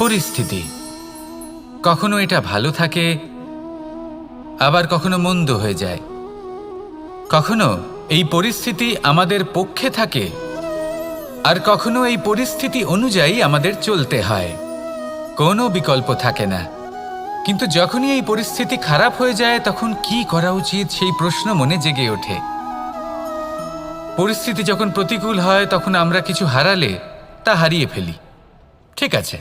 পরিস্থিতি কখনো এটা ভালো থাকে, আবার কখনো মন্দ হয়ে যায়। কখনো এই পরিস্থিতি আমাদের পক্ষে থাকে, আর কখনো এই পরিস্থিতি অনুযায়ী আমাদের চলতে হয়। কোনো বিকল্প থাকে না। কিন্তু যখনই এই পরিস্থিতি খারাপ হয়ে যায় তখন কি করা উচিত সেই প্রশ্ন মনে জেগে ওঠে। পরিস্থিতি যখন প্রতিকূল হয় তখন আমরা কিছু হারালে তা হারিয়ে ফেলি, ঠিক আছে,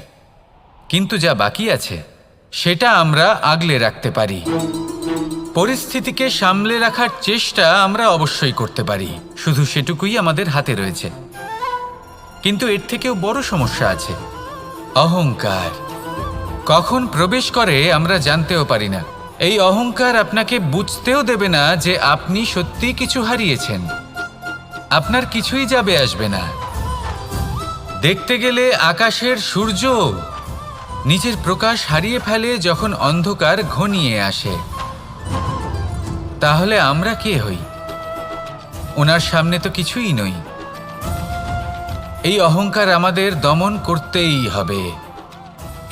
কিন্তু যা বাকি আছে সেটা আমরা আগলে রাখতে পারি। পরিস্থিতিকে সামলে রাখার চেষ্টা আমরা অবশ্যই করতে পারি, শুধু সেটুকুই আমাদের হাতে রয়েছে। কিন্তু এর থেকেও বড় সমস্যা আছে, অহংকার। কখন প্রবেশ করে আমরা জানতেও পারি না। এই অহংকার আপনাকে বুঝতেও দেবে না যে আপনি সত্যি কিছু হারিয়েছেন। আপনার কিছুই যাবে আসবে না। দেখতে গেলে আকাশের সূর্য নিজের প্রকাশ হারিয়ে ফেলে যখন অন্ধকার ঘনিয়ে আসে। তাহলে আমরা কে হই? ওনার সামনে তো কিছুই নই। এই অহংকার আমাদের দমন করতেই হবে।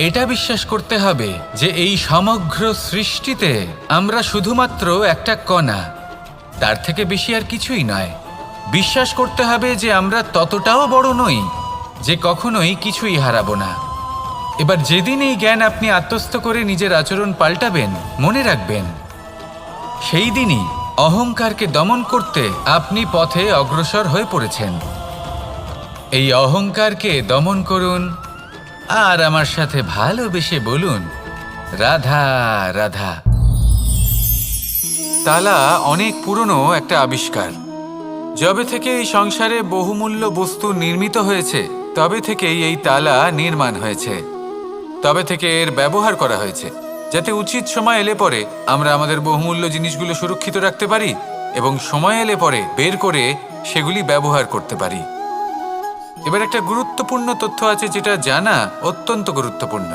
এটা বিশ্বাস করতে হবে যে এই সমগ্র সৃষ্টিতে আমরা শুধুমাত্র একটা কণা, তার থেকে বেশি আর কিছুই নয়। বিশ্বাস করতে হবে যে আমরা ততটাও বড় নই যে কখনোই কিছুই হারাবো না। এবার যেদিন এই জ্ঞান আপনি আত্মস্থ করে নিজের আচরণ পাল্টাবেন, মনে রাখবেন সেই দিনই অহংকারকে দমন করতে আপনি পথে অগ্রসর হয়ে পড়েছেন। এই অহংকারকে দমন করুন আর আমার সাথে ভালোবেসে বলুন, রাধা রাধা। তালা অনেক পুরনো একটা আবিষ্কার। যবে থেকে এই সংসারে বহুমূল্য বস্তু নির্মিত হয়েছে তবে থেকেই এই তালা নির্মাণ হয়েছে। তবে থেকে এর ব্যবহার করা হয়েছে যাতে উচিত সময় এলে পরে আমরা আমাদের বহুমূল্য জিনিসগুলো সুরক্ষিত রাখতে পারি এবং সময় এলে পরে বের করে সেগুলি ব্যবহার করতে পারি। এবার একটা গুরুত্বপূর্ণ তথ্য আছে যেটা জানা অত্যন্ত গুরুত্বপূর্ণ,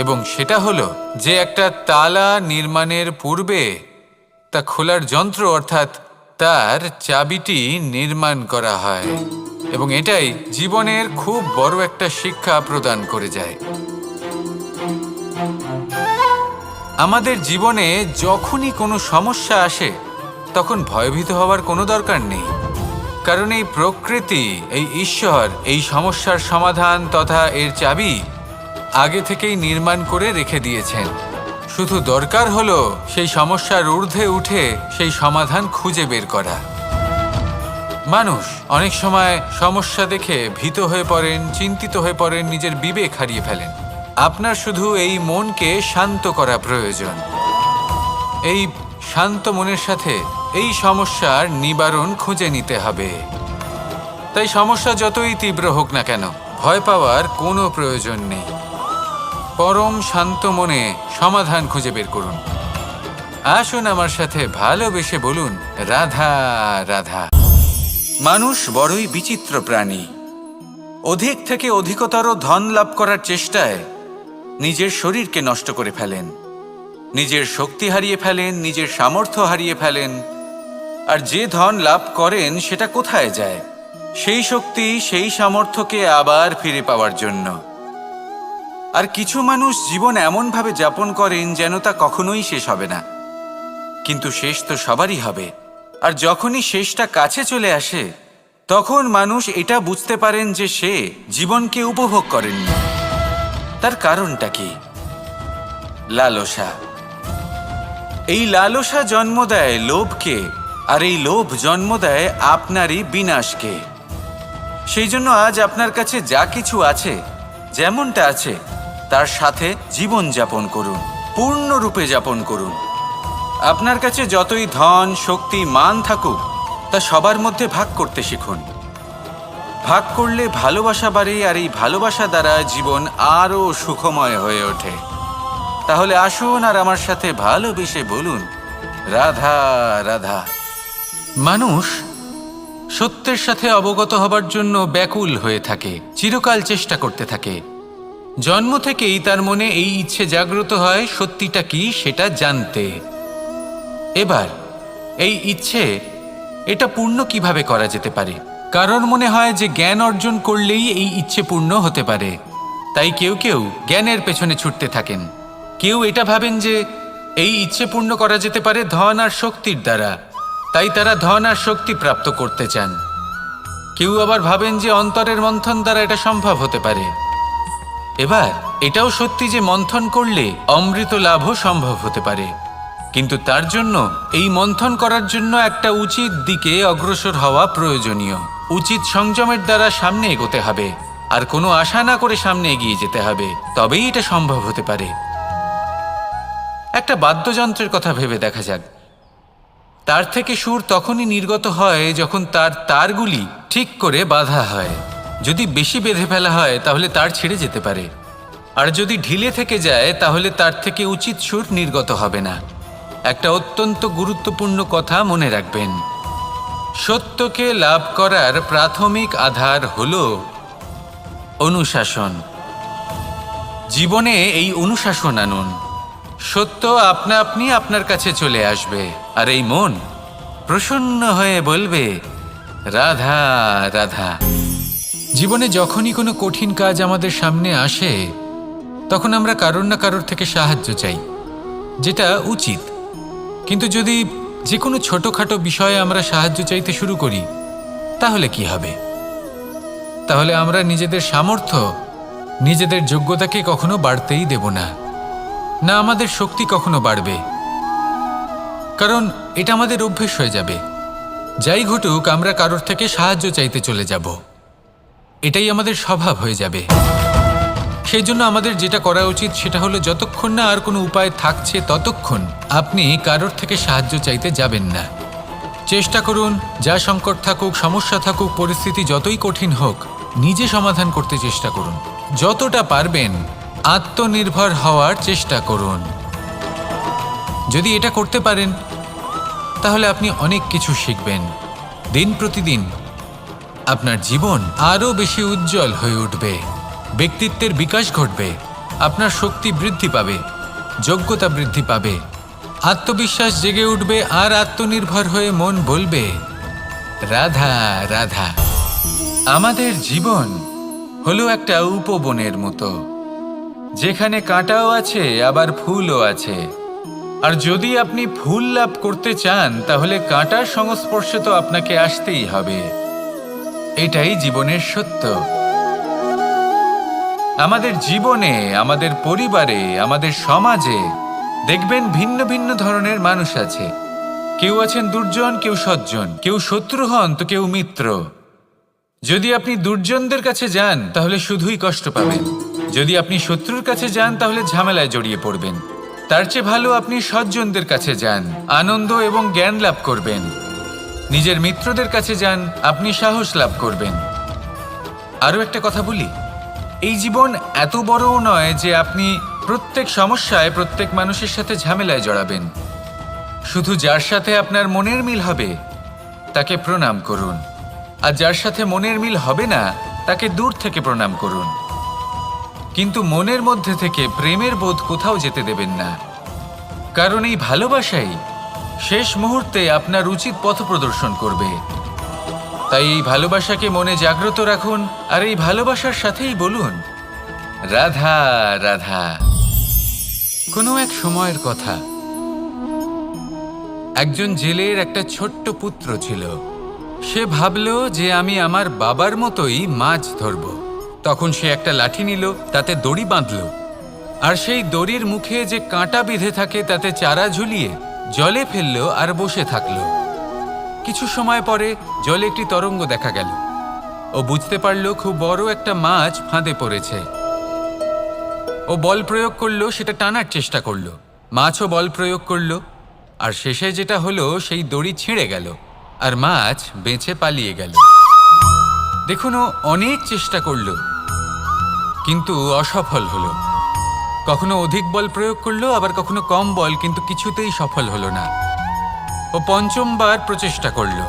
এবং সেটা হলো যে একটা তালা নির্মাণের পূর্বে তা খোলার যন্ত্র অর্থাৎ তার চাবিটি নির্মাণ করা হয়, এবং এটাই জীবনের খুব বড় একটা শিক্ষা প্রদান করে যায়। আমাদের জীবনে যখনই কোনো সমস্যা আসে তখন ভয়ভীত হওয়ার কোনো দরকার নেই, কারণ এই প্রকৃতি, এই ঈশ্বর এই সমস্যার সমাধান তথা এর চাবি আগে থেকেই নির্মাণ করে রেখে দিয়েছেন। শুধু দরকার হলো সেই সমস্যার ঊর্ধ্বে উঠে সেই সমাধান খুঁজে বের করা। মানুষ অনেক সময় সমস্যা দেখে ভীত হয়ে পড়েন, চিন্তিত হয়ে পড়েন, নিজের বিবেক হারিয়ে ফেলেন। আপনার শুধু এই মনকে শান্ত করা প্রয়োজন। এই শান্ত মনের সাথে এই সমস্যার নিবারণ খুঁজে নিতে হবে। তাই সমস্যা যতই তীব্র হোক না কেন ভয় পাওয়ার কোনো প্রয়োজন নেই। পরম শান্ত মনে সমাধান খুঁজে বের করুন। আসুন আমার সাথে ভালোবেসে বলুন, রাধা রাধা। মানুষ বড়ই বিচিত্র প্রাণী। অধিক থেকে অধিকতর ধন লাভ করার চেষ্টায় নিজের শরীরকে নষ্ট করে ফেলেন, নিজের শক্তি হারিয়ে ফেলেন, নিজের সামর্থ্য হারিয়ে ফেলেন। আর যে ধন লাভ করেন সেটা কোথায় যায়? সেই শক্তি, সেই সামর্থ্যকে আবার ফিরে পাওয়ার জন্য। আর কিছু মানুষ জীবন এমনভাবে যাপন করেন যেন তা কখনোই শেষ হবে না, কিন্তু শেষ তো সবারই হবে। আর যখনই শেষটা কাছে চলে আসে তখন মানুষ এটা বুঝতে পারেন যে সে জীবনকে উপভোগ করেননি। তার কারণটা কি? লালসা। এই লালসা জন্ম দেয় লোভকে, আর এই লোভ জন্ম দেয় আপনারই বিনাশকে। সেই জন্য আজ আপনার কাছে যা কিছু আছে, যেমনটা আছে তার সাথে জীবন যাপন করুন, পূর্ণরূপে যাপন করুন। আপনার কাছে যতই ধন, শক্তি, মান থাকুক তা সবার মধ্যে ভাগ করতে শিখুন। ভাগ করলে ভালোবাসা বাড়ে, আর এই ভালোবাসা দ্বারা জীবন আরও সুখময় হয়ে ওঠে। তাহলে আসুন আর আমার সাথে ভালোবেসে বলুন, রাধা রাধা। মানুষ সত্যের সাথে অবগত হবার জন্য ব্যাকুল হয়ে থাকে, চিরকাল চেষ্টা করতে থাকে। জন্ম থেকেই তার মনে এই ইচ্ছে জাগ্রত হয় সত্যিটা কি সেটা জানতে। এবার এই ইচ্ছে এটা পূর্ণ কিভাবে করা যেতে পারে? কারোর মনে হয় যে জ্ঞান অর্জন করলেই এই ইচ্ছে পূর্ণ হতে পারে, তাই কেউ কেউ জ্ঞানের পেছনে ছুটতে থাকেন। কেউ এটা ভাবেন যে এই ইচ্ছে পূর্ণ করা যেতে পারে ধন আর শক্তির দ্বারা, তাই তারা ধন আর শক্তি প্রাপ্ত করতে চান। কেউ আবার ভাবেন যে অন্তরের মন্থন দ্বারা এটা সম্ভব হতে পারে। এবার এটাও সত্যি যে মন্থন করলে অমৃত লাভও সম্ভব হতে পারে, কিন্তু তার জন্য এই মন্থন করার জন্য একটা উচিত দিকে অগ্রসর হওয়া প্রয়োজনীয়। উচিত সংযমের দ্বারা সামনে এগোতে হবে, আর কোনো আশা না করে সামনে এগিয়ে যেতে হবে, তবেই এটা সম্ভব হতে পারে। একটা বাদ্যযন্ত্রের কথা ভেবে দেখা যাক। তার থেকে সুর তখনই নির্গত হয় যখন তার তারগুলি ঠিক করে বাঁধা হয়। যদি বেশি বেঁধে ফেলা হয় তাহলে তার ছিঁড়ে যেতে পারে, আর যদি ঢিলে থেকে যায় তাহলে তার থেকে উচিত সুর নির্গত হবে না। একটা অত্যন্ত গুরুত্বপূর্ণ কথা মনে রাখবেন, সত্যকে লাভ করার প্রাথমিক আধার হল অনুশাসন। জীবনে এই অনুশাসন আনুন, সত্য আপনা আপনি আপনার কাছে চলে আসবে, আর এই মন প্রসন্ন হয়ে বলবে রাধা রাধা। জীবনে যখনই কোনো কঠিন কাজ আমাদের সামনে আসে তখন আমরা কারোর না কারোর থেকে সাহায্য চাই, যেটা উচিত। কিন্তু যদি যে কোনো ছোটোখাটো বিষয়ে আমরা সাহায্য চাইতে শুরু করি তাহলে কি হবে? তাহলে আমরা নিজেদের সামর্থ্য, নিজেদের যোগ্যতাকে কখনো বাড়তেই দেব না, না আমাদের শক্তি কখনো বাড়বে, কারণ এটা আমাদের অভ্যেস হয়ে যাবে। যাই ঘটুক আমরা কারোর থেকে সাহায্য চাইতে চলে যাব, এটাই আমাদের স্বভাব হয়ে যাবে। সেই জন্য আমাদের যেটা করা উচিত সেটা হলো যতক্ষণ না আর কোনো উপায় থাকছে ততক্ষণ আপনি কারোর থেকে সাহায্য চাইতে যাবেন না। চেষ্টা করুন, যা সংকট থাকুক, সমস্যা থাকুক, পরিস্থিতি যতই কঠিন হোক, নিজে সমাধান করতে চেষ্টা করুন। যতটা পারবেন আত্মনির্ভর হওয়ার চেষ্টা করুন। যদি এটা করতে পারেন তাহলে আপনি অনেক কিছু শিখবেন। দিন প্রতিদিন আপনার জীবন আরও বেশি উজ্জ্বল হয়ে উঠবে, ব্যক্তিত্বের বিকাশ ঘটবে, আপনার শক্তি বৃদ্ধি পাবে, যোগ্যতা বৃদ্ধি পাবে, আত্মবিশ্বাস জেগে উঠবে, আর আত্মনির্ভর হয়ে মন বলবে রাধা রাধা। আমাদের জীবন হলো একটা উপবনের মতো, যেখানে কাঁটাও আছে আবার ফুলও আছে। আর যদি আপনি ফুল লাভ করতে চান তাহলে কাঁটার সংস্পর্শে তো আপনাকে আসতেই হবে। এটাই জীবনের সত্য। আমাদের জীবনে, আমাদের পরিবারে, আমাদের সমাজে দেখবেন ভিন্ন ভিন্ন ধরনের মানুষ আছে। কেউ আছেন দুর্জন, কেউ সজ্জন, কেউ শত্রু হন তো কেউ মিত্র। যদি আপনি দুর্জনদের কাছে যান তাহলে শুধুই কষ্ট পাবেন, যদি আপনি শত্রুর কাছে যান তাহলে ঝামেলায় জড়িয়ে পড়বেন। তার চেয়ে ভালো আপনি সজ্জনদের কাছে যান, আনন্দ এবং জ্ঞান লাভ করবেন। নিজের মিত্রদের কাছে যান, আপনি সাহস লাভ করবেন। আরও একটা কথা বলি, এই জীবন এত বড়ও নয় যে আপনি প্রত্যেক সমস্যায় প্রত্যেক মানুষের সাথে ঝামেলায় জড়াবেন। শুধু যার সাথে আপনার মনের মিল হবে তাকে প্রণাম করুন, আর যার সাথে মনের মিল হবে না তাকে দূর থেকে প্রণাম করুন। কিন্তু মনের মধ্যে থেকে প্রেমের বোধ কোথাও যেতে দেবেন না, কারণ এই ভালোবাসাই শেষ মুহূর্তে আপনার উচিত পথ প্রদর্শন করবে। তাই এই ভালোবাসাকে মনে জাগ্রত রাখুন, আর এই ভালোবাসার সাথেই বলুন রাধা রাধা। কোনো এক সময়ের কথা, একজন জেলের একটা ছোট্ট পুত্র ছিল। সে ভাবল যে আমি আমার বাবার মতোই মাছ ধরব। তখন সে একটা লাঠি নিল, তাতে দড়ি বাঁধল, আর সেই দড়ির মুখে যে কাঁটা বিঁধে থাকে তাতে চারা ঝুলিয়ে জলে ফেলল আর বসে থাকল। কিছু সময় পরে জলে একটি তরঙ্গ দেখা গেল। ও বুঝতে পারল খুব বড় একটা মাছ ফাঁদে পড়েছে। ও বল প্রয়োগ করলো, সেটা টানার চেষ্টা করলো, মাছও বল প্রয়োগ করলো, আর শেষে যেটা হলো সেই দড়ি ছিঁড়ে গেল আর মাছ বেঁচে পালিয়ে গেল। দেখুন, ও অনেক চেষ্টা করলো কিন্তু অসফল হলো। কখনো অধিক বল প্রয়োগ করলো, আবার কখনো কম বল, কিন্তু কিছুতেই সফল হলো না। ও পঞ্চমবার প্রচেষ্টা করলো,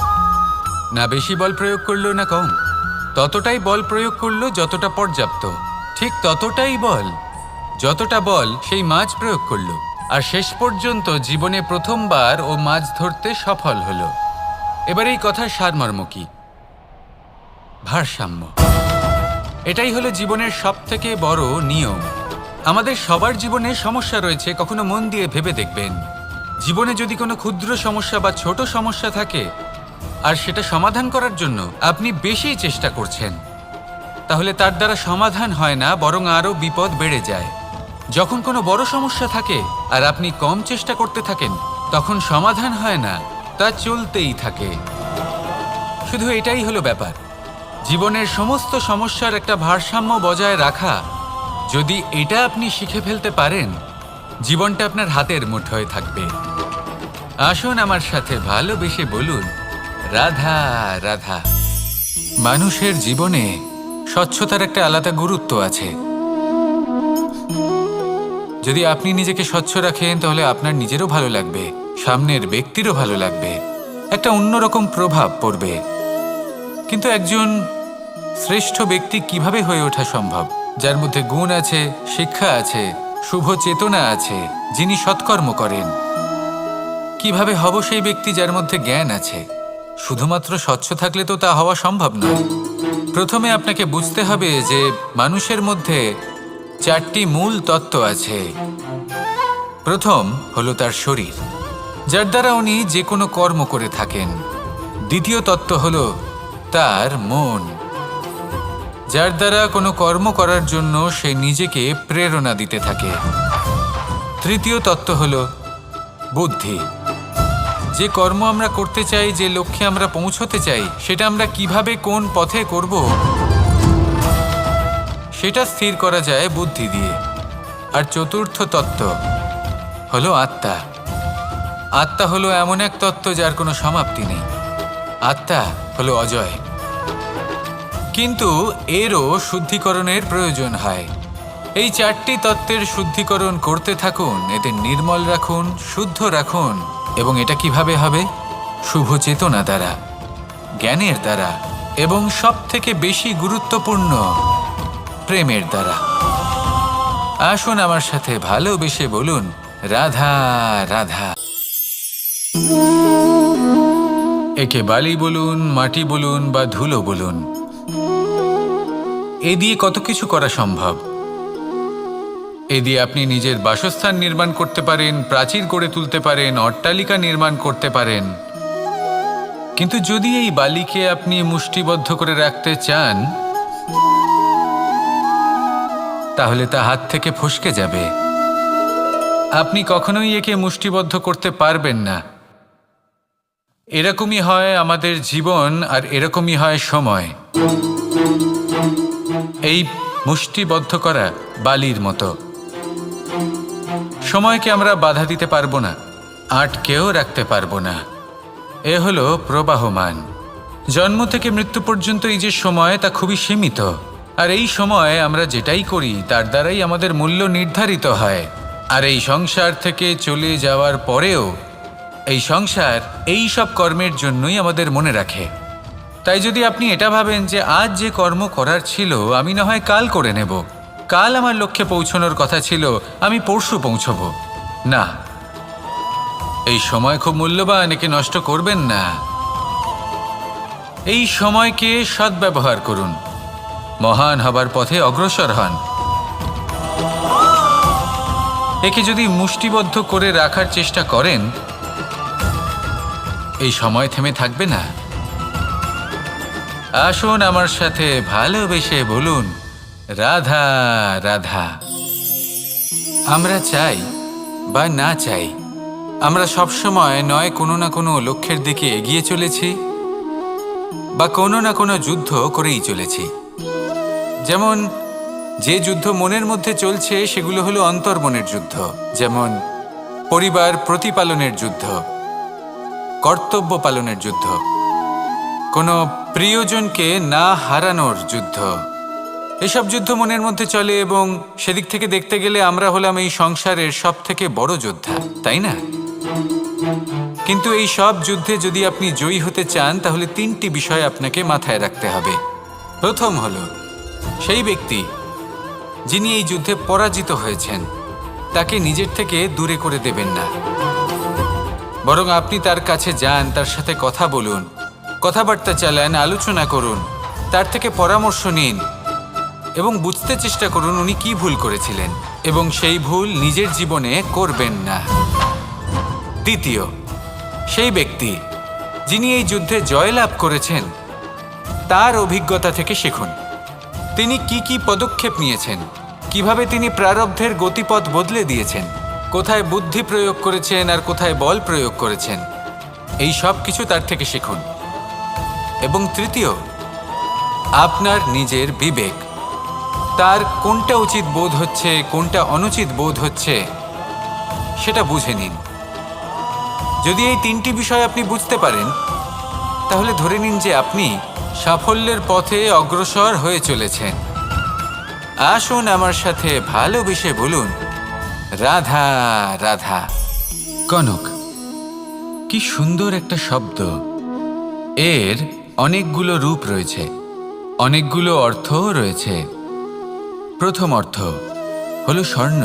না বেশি বল প্রয়োগ করলো না কম, ততটাই বল প্রয়োগ করলো যতটা পর্যাপ্ত, ঠিক ততটাই বল, যতটা বল সেই মাছ প্রয়োগ করলো। আর শেষ পর্যন্ত জীবনে প্রথমবার ও মাছ ধরতে সফল হলো। এবার এই কথার সারমর্ম কি? ভারসাম্য। এটাই হলো জীবনের সবথেকে বড় নিয়ম। আমাদের সবার জীবনে সমস্যা রয়েছে, কখনো মন দিয়ে ভেবে দেখবেন। জীবনে যদি কোনো ক্ষুদ্র সমস্যা বা ছোট সমস্যা থাকে আর সেটা সমাধান করার জন্য আপনি বেশি চেষ্টা করছেন, তাহলে তার দ্বারা সমাধান হয় না, বরং আরও বিপদ বেড়ে যায়। যখন কোনো বড় সমস্যা থাকে আর আপনি কম চেষ্টা করতে থাকেন, তখন সমাধান হয় না, তা চলতেই থাকে। শুধু এটাই হলো ব্যাপার। জীবনের সমস্ত সমস্যার একটা ভারসাম্য বজায় রাখা, যদি এটা আপনি শিখে ফেলতে পারেন, জীবনটা আপনার হাতের মুঠোয় থাকবে। আসুন আমার সাথে ভালোবেসে বলুন, রাধা রাধা। মানুষের জীবনে স্বচ্ছতার একটা আলাদা গুরুত্ব আছে। যদি আপনি নিজেকে স্বচ্ছ রাখেন, তাহলে আপনার নিজেরও ভালো লাগবে, সামনের ব্যক্তিরও ভালো লাগবে, একটা অন্যরকম প্রভাব পড়বে। কিন্তু একজন শ্রেষ্ঠ ব্যক্তি কিভাবে হয়ে ওঠা সম্ভব? যার মধ্যে গুণ আছে, শিক্ষা আছে, শুভ চেতনা আছে, যিনি সৎকর্ম করেন। কিভাবে হব সেই ব্যক্তি যার মধ্যে জ্ঞান আছে? শুধুমাত্র স্বচ্ছ থাকলে তো তা হওয়া সম্ভব নয়। প্রথমে আপনাকে বুঝতে হবে যে মানুষের মধ্যে 4টি মূল তত্ত্ব আছে। প্রথম হলো তার শরীর, যার দ্বারা উনি যে কোনো কর্ম করে থাকেন। দ্বিতীয় তত্ত্ব হলো তার মন, যার দ্বারা কোনো কর্ম করার জন্য সে নিজেকে প্রেরণা দিতে থাকে। তৃতীয় তত্ত্ব হলো বুদ্ধি, যে কর্ম আমরা করতে চাই, যে লক্ষ্যে আমরা পৌঁছতে চাই, সেটা আমরা কিভাবে কোন পথে করব, সেটা স্থির করা যায় বুদ্ধি দিয়ে। আর চতুর্থ তত্ত্ব হলো আত্মা। আত্মা হলো এমন এক তত্ত্ব যার কোনো সমাপ্তি নেই। আত্মা হলো অজয়। কিন্তু এরও শুদ্ধিকরণের প্রয়োজন হয়। এই 4টি তত্ত্বের শুদ্ধিকরণ করতে থাকুন, এদের নির্মল রাখুন, শুদ্ধ রাখুন। এবং এটা কিভাবে হবে? শুভ চেতনা দ্বারা, জ্ঞানের দ্বারা, এবং সবথেকে বেশি গুরুত্বপূর্ণ প্রেমের দ্বারা। আসুন আমার সাথে ভালোবেসে বলুন, রাধা রাধা। একে বালি বলুন, মাটি বলুন বা ধুলো বলুন, এ দিয়ে কত কিছু করা সম্ভব। এ দিয়ে আপনি নিজের বাসস্থান নির্মাণ করতে পারেন, প্রাচীর গড়ে তুলতে পারেন, অট্টালিকা নির্মাণ করতে পারেন। কিন্তু যদি এই বালিকে আপনি মুষ্টিবদ্ধ করে রাখতে চান, তাহলে তা হাত থেকে ফসকে যাবে। আপনি কখনোই একে মুষ্টিবদ্ধ করতে পারবেন না। এরকমই হয় আমাদের জীবন, আর এরকমই হয় সময়। এই মুষ্টিবদ্ধ করা বালির মতো। সময়কে আমরা বাধা দিতে পারবো না, আটকেও রাখতে পারবো না। এ হলো প্রবাহমান। জন্ম থেকে মৃত্যু পর্যন্ত এই যে সময়, তা খুবই সীমিত। আর এই সময় আমরা যেটাই করি তার দ্বারাই আমাদের মূল্য নির্ধারিত হয়। আর এই সংসার থেকে চলে যাওয়ার পরেও এই সংসার এই সব কর্মের জন্যই আমাদের মনে রাখে। তাই যদি আপনি এটা ভাবেন যে আজ যে কর্ম করার ছিল আমি না হয় কাল করে নেব, কাল আমার লক্ষ্যে পৌঁছানোর কথা ছিল আমি পরশু পৌঁছব, না, এই সময় খুব মূল্যবান, একে নষ্ট করবেন না। এই সময়কে সদ্ব্যবহার করুন, মহান হবার পথে অগ্রসর হন। একে যদি মুষ্টিবদ্ধ করে রাখার চেষ্টা করেন, এই সময় থেমে থাকবে না। আসুন আমার সাথে ভালোবেসে বলুন, রাধা রাধা। আমরা চাই বা না চাই, আমরা সবসময় নয় কোনো না কোনো লক্ষ্যের দিকে এগিয়ে চলেছি বা কোনো না কোনো যুদ্ধ করেই চলেছি। যেমন যে যুদ্ধ মনের মধ্যে চলছে সেগুলো হলো অন্তর্মনের যুদ্ধ, যেমন পরিবার প্রতিপালনের যুদ্ধ, কর্তব্য পালনের যুদ্ধ, কোনো প্রিয়জনকে না হারানোর যুদ্ধ। এসব যুদ্ধ মনের মধ্যে চলে এবং সেদিক থেকে দেখতে গেলে আমরা হলাম এই সংসারের সবথেকে বড় যোদ্ধা, তাই না? কিন্তু এই সব যুদ্ধে যদি আপনি জয়ী হতে চান, তাহলে 3টি বিষয় আপনাকে মাথায় রাখতে হবে। প্রথম হলো সেই ব্যক্তি যিনি এই যুদ্ধে পরাজিত হয়েছেন তাকে নিজের থেকে দূরে করে দেবেন না, বরং আপনি তার কাছে যান, তার সাথে কথা বলুন, কথাবার্তা চালান, আলোচনা করুন, তার থেকে পরামর্শ নিন এবং বুঝতে চেষ্টা করুন উনি কি ভুল করেছিলেন এবং সেই ভুল নিজের জীবনে করবেন না। দ্বিতীয়, সেই ব্যক্তি যিনি এই যুদ্ধে জয়লাভ করেছেন তার অভিজ্ঞতা থেকে শিখুন। তিনি কি কি পদক্ষেপ নিয়েছেন, কিভাবে তিনি প্রারব্ধের গতিপথ বদলে দিয়েছেন, কোথায় বুদ্ধি প্রয়োগ করেছেন আর কোথায় বল প্রয়োগ করেছেন, এই সব কিছু তার থেকে শিখুন। এবং তৃতীয়, আপনার নিজের বিবেক, তার কোনটা উচিত বোধ হচ্ছে কোনটা অনুচিত বোধ হচ্ছে সেটা বুঝে নিন। যদি এই তিনটি বিষয় আপনি বুঝতে পারেন তাহলে ধরে নিন যে আপনি সাফল্যের পথে অগ্রসর হয়ে চলেছেন। আসুন আমার সাথে ভালোবেসে বলুন, রাধা রাধা। কনক, কি সুন্দর একটা শব্দ। এর অনেকগুলো রূপ রয়েছে, অনেকগুলো অর্থও রয়েছে। প্রথম অর্থ হলো স্বর্ণ,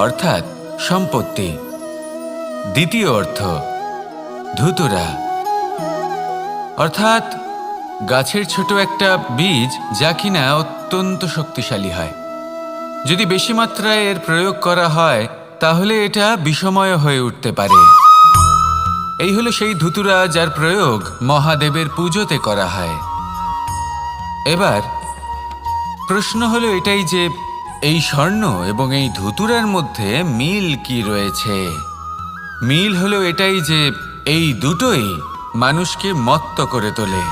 অর্থাৎ সম্পত্তি। দ্বিতীয় অর্থ ধুতুরা, অর্থাৎ গাছের ছোট একটা বীজ যা কিনা অত্যন্ত শক্তিশালী হয়। যদি বেশি মাত্রায় এর প্রয়োগ করা হয় তাহলে এটা বিষময় হয়ে উঠতে পারে। এই হলো সেই ধুতুরা যার প্রয়োগ মহাদেবের পুজোতে করা হয়। এবার প্রশ্ন হলো এটাই যে এই স্বর্ণ এবং এই ধুতুরার মধ্যে মিল কি রয়েছে। মিল হলো এটাই যে এই দুটোই মানুষকে মত্ত করে তোলে।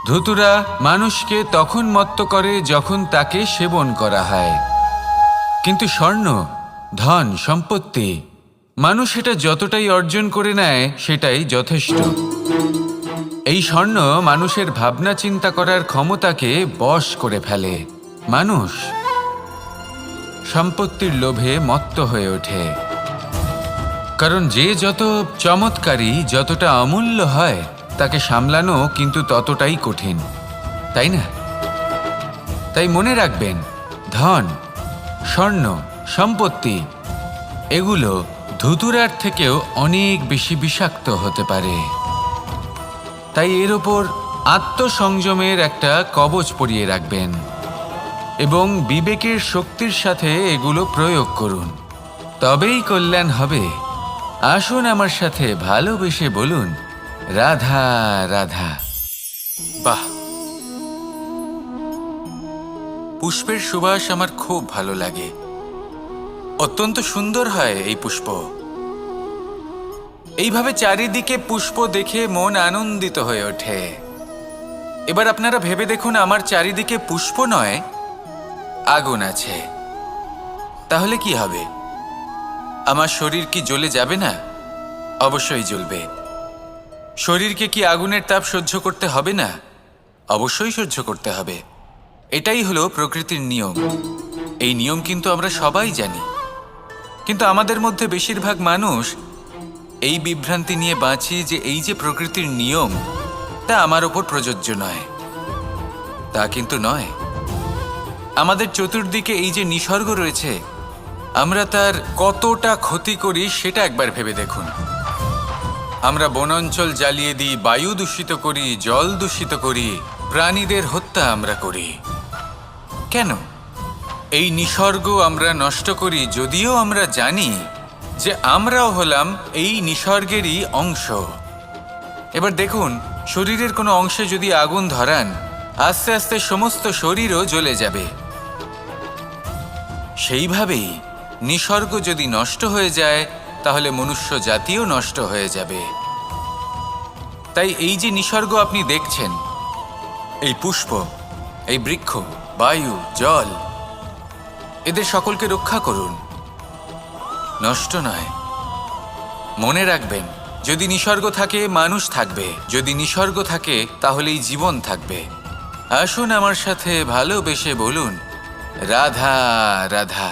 ধুতুরা মানুষকে তখন মত্ত করে যখন তাকে সেবন করা হয়, কিন্তু স্বর্ণ, ধন, সম্পত্তি, মানুষ এটা যতটাই অর্জন করে নেয় সেটাই যথেষ্ট। এই স্বর্ণ মানুষের ভাবনা চিন্তা করার ক্ষমতাকে বশ করে ফেলে। মানুষ সম্পত্তির লোভে মত্ত হয়ে ওঠে, কারণ যে যত চমৎকারী, যতটা অমূল্য হয় তাকে সামলানো কিন্তু ততটাই কঠিন, তাই না? তাই মনে রাখবেন, ধন, স্বর্ণ, সম্পত্তি এগুলো ধুতুরার থেকেও অনেক বেশি বিষাক্ত হতে পারে। তাই এর ওপর আত্মসংযমের একটা কবচ পরিয়ে রাখবেন এবং বিবেকের শক্তির সাথে এগুলো প্রয়োগ করুন, তবেই কল্যাণ হবে। আসুন আমার সাথে ভালোবেসে বলুন, রাধা রাধা। বাহ, পুষ্পের সুবাস আমার খুব ভালো লাগে। অত্যন্ত সুন্দর হয় এই পুষ্প। এইভাবে চারিদিকে পুষ্প দেখে মন আনন্দিত হয়ে ওঠে। এবার আপনারা ভেবে দেখুন, আমার চারিদিকে পুষ্প নয়, আগুন আছে। তাহলে কি হবে? আমার শরীর কি জ্বলে যাবে না? অবশ্যই জ্বলবে। শরীরকে কি আগুনের তাপ সহ্য করতে হবে না? অবশ্যই সহ্য করতে হবে। এটাই হলো প্রকৃতির নিয়ম। এই নিয়ম কিন্তু আমরা সবাই জানি, কিন্তু আমাদের মধ্যে বেশিরভাগ মানুষ এই বিভ্রান্তি নিয়ে বাঁচি যে এই যে প্রকৃতির নিয়ম তা আমার ওপর প্রযোজ্য নয়। তা কিন্তু নয়। আমাদের চতুর্দিকে এই যে নিসর্গ রয়েছে, আমরা তার কতটা ক্ষতি করি সেটা একবার ভেবে দেখুন। আমরা বনাঞ্চল জ্বালিয়ে দিই, বায়ু দূষিত করি, জল দূষিত করি, প্রাণীদের হত্যা আমরা করি। কেন? এই নিসর্গ আমরা নষ্ট করি, যদিও আমরা জানি যে আমরাও হলাম এই নিসর্গেরই অংশ। এবার দেখুন, শরীরের কোনো অংশে যদি আগুন ধরান, আস্তে আস্তে সমস্ত শরীরও জ্বলে যাবে। সেইভাবেই নিসর্গ যদি নষ্ট হয়ে যায় তাহলে মনুষ্য জাতিও নষ্ট হয়ে যাবে। তাই এই যে নিসর্গ আপনি দেখছেন, এই পুষ্প, এই বৃক্ষ, বায়ু, জল, এদের সকলকে রক্ষা করুন, নষ্ট নয়। মনে রাখবেন, যদি নিসর্গ থাকে মানুষ থাকবে, যদি নিসর্গ থাকে তাহলেই জীবন থাকবে। আসুন আমার সাথে ভালোবেসে বলুন, রাধা রাধা।